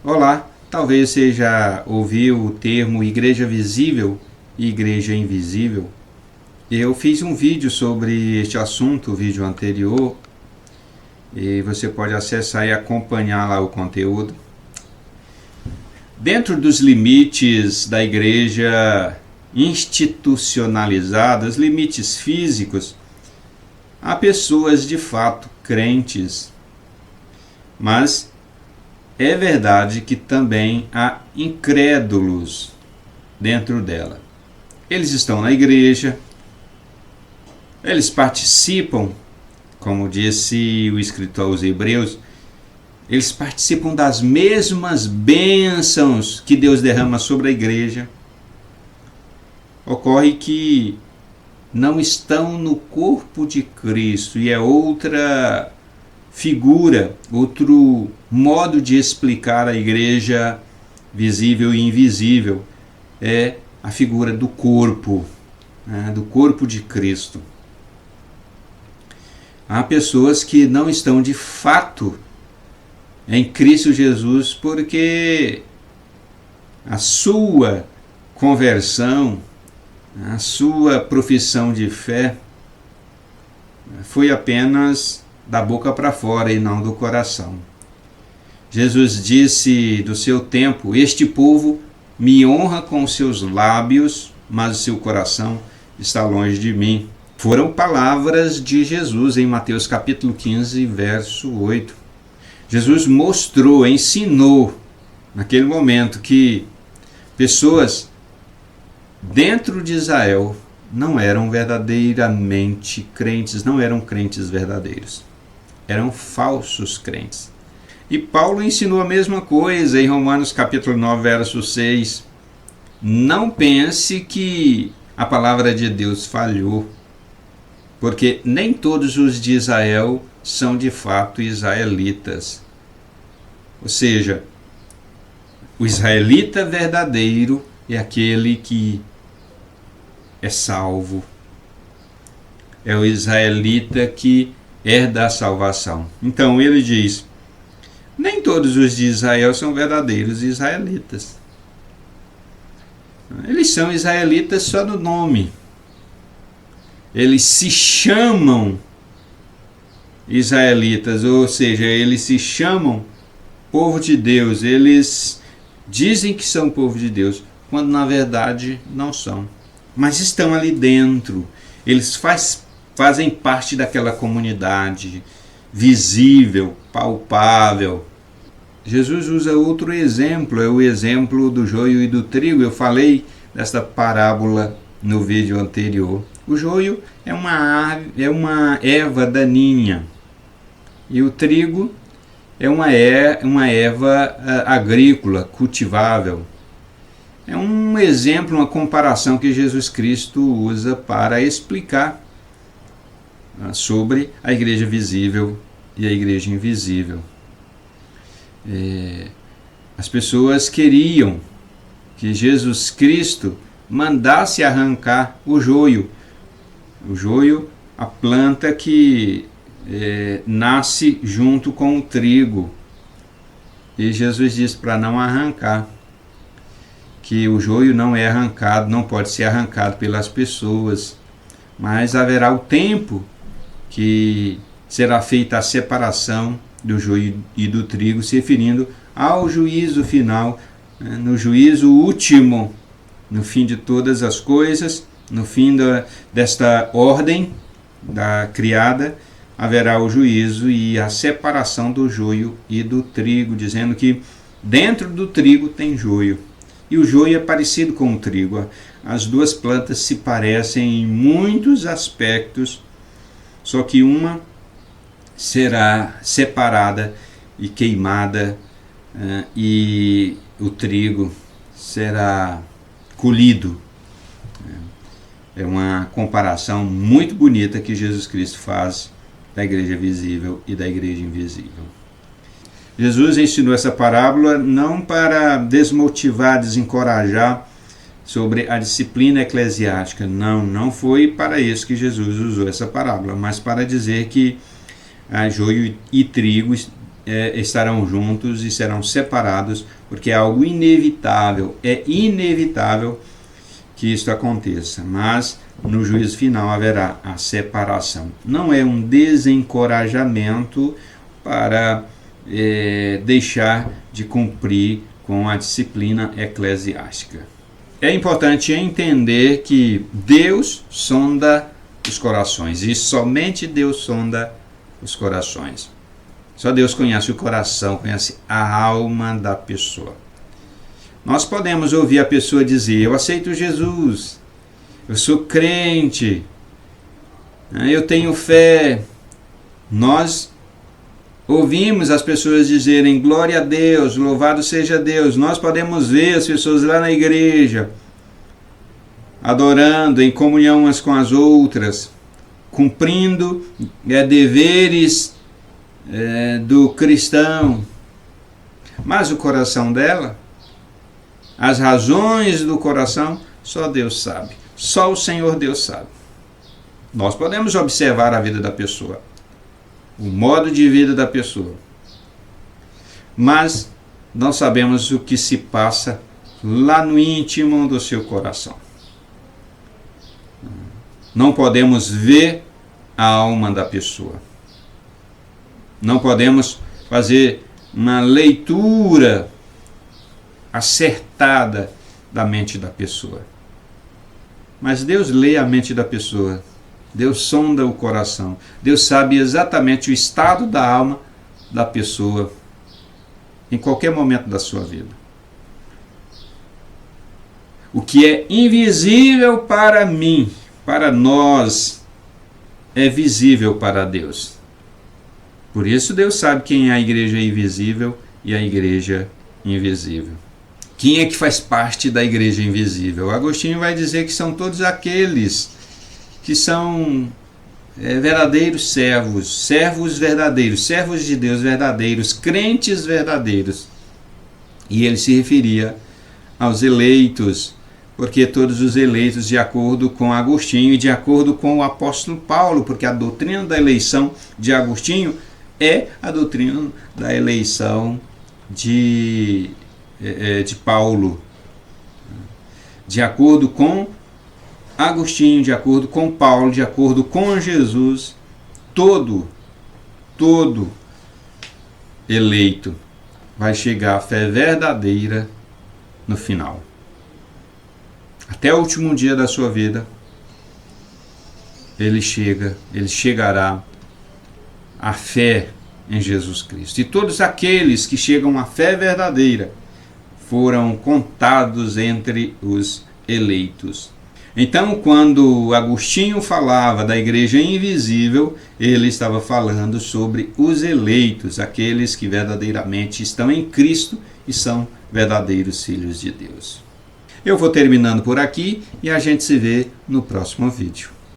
Olá, talvez você já ouviu o termo igreja visível e igreja invisível. Eu fiz um vídeo sobre este assunto, o vídeo anterior, e você pode acessar e acompanhar lá o conteúdo. Dentro dos limites da igreja institucionalizada, os limites físicos, há pessoas de fato crentes, mas é verdade que também há incrédulos dentro dela. Eles estão na igreja, eles participam, como disse o escritor aos Hebreus, eles participam das mesmas bênçãos que Deus derrama sobre a igreja. Ocorre que não estão no corpo de Cristo, e é outra figura, outro modo de explicar a igreja visível e invisível, é a figura do corpo de Cristo. Há pessoas que não estão de fato em Cristo Jesus porque a sua conversão, a sua profissão de fé foi apenas da boca para fora e não do coração. Jesus disse do seu tempo: este povo me honra com seus lábios, mas o seu coração está longe de mim. Foram palavras de Jesus em Mateus capítulo 15, verso 8. Jesus mostrou, ensinou naquele momento que pessoas dentro de Israel não eram verdadeiramente crentes, não eram crentes verdadeiros. Eram falsos crentes. E Paulo ensinou a mesma coisa em Romanos capítulo 9, verso 6. Não pense que a palavra de Deus falhou, porque nem todos os de Israel são de fato israelitas. Ou seja, o israelita verdadeiro é aquele que é salvo. É o israelita que herda a salvação. Então ele diz: nem todos os de Israel são verdadeiros israelitas. Eles são israelitas só no nome. Eles se chamam israelitas, ou seja, eles se chamam povo de Deus. Eles dizem que são povo de Deus, quando na verdade não são. Mas estão ali dentro. Eles fazem parte daquela comunidade visível, palpável. Jesus usa outro exemplo, é o exemplo do joio e do trigo. Eu falei desta parábola no vídeo anterior. O joio é uma erva daninha e o trigo é uma erva agrícola, cultivável. É um exemplo, uma comparação que Jesus Cristo usa para explicar sobre a igreja visível e a igreja invisível. As pessoas queriam que Jesus Cristo mandasse arrancar o joio. O joio, a planta que nasce junto com o trigo. E Jesus disse para não arrancar, que o joio não é arrancado, não pode ser arrancado pelas pessoas, mas haverá o tempo que será feita a separação do joio e do trigo, se referindo ao juízo final, no juízo último, no fim de todas as coisas, no fim desta ordem da criada, haverá o juízo e a separação do joio e do trigo, dizendo que dentro do trigo tem joio. E o joio é parecido com o trigo. As duas plantas se parecem em muitos aspectos, só que uma será separada e queimada, e o trigo será colhido. É uma comparação muito bonita que Jesus Cristo faz da igreja visível e da igreja invisível. Jesus ensinou essa parábola não para desmotivar, desencorajar sobre a disciplina eclesiástica. Não foi para isso que Jesus usou essa parábola, mas para dizer que joio e trigo estarão juntos e serão separados, porque é algo inevitável, é inevitável que isto aconteça, mas no juízo final haverá a separação. Não é um desencorajamento para deixar de cumprir com a disciplina eclesiástica. É importante entender que Deus sonda os corações, e somente Deus sonda os corações. Só Deus conhece o coração, conhece a alma da pessoa. Nós podemos ouvir a pessoa dizer: eu aceito Jesus, eu sou crente, eu tenho fé. Nós ouvimos as pessoas dizerem glória a Deus, louvado seja Deus. Nós podemos ver as pessoas lá na igreja, adorando em comunhão umas com as outras, cumprindo deveres do cristão. Mas o coração dela, as razões do coração, só Deus sabe. Só o Senhor Deus sabe. Nós podemos observar a vida da pessoa, o modo de vida da pessoa, mas não sabemos o que se passa lá no íntimo do seu coração. Não podemos ver a alma da pessoa. Não podemos fazer uma leitura acertada da mente da pessoa. Mas Deus lê a mente da pessoa. Deus sonda o coração. Deus sabe exatamente o estado da alma da pessoa em qualquer momento da sua vida. O que é invisível para mim, para nós, é visível para Deus. Por isso Deus sabe quem é a igreja invisível e a igreja invisível. Quem é que faz parte da igreja invisível? Agostinho vai dizer que são todos aqueles que são verdadeiros servos, servos verdadeiros, servos de Deus verdadeiros, crentes verdadeiros. E ele se referia aos eleitos, porque todos os eleitos, de acordo com Agostinho e de acordo com o apóstolo Paulo, porque a doutrina da eleição de Agostinho é a doutrina da eleição de Paulo. De acordo com Agostinho, de acordo com Paulo, de acordo com Jesus, todo eleito vai chegar à fé verdadeira no final. Até o último dia da sua vida, ele chegará à fé em Jesus Cristo. E todos aqueles que chegam à fé verdadeira foram contados entre os eleitos. Então, quando Agostinho falava da igreja invisível, ele estava falando sobre os eleitos, aqueles que verdadeiramente estão em Cristo e são verdadeiros filhos de Deus. Eu vou terminando por aqui e a gente se vê no próximo vídeo.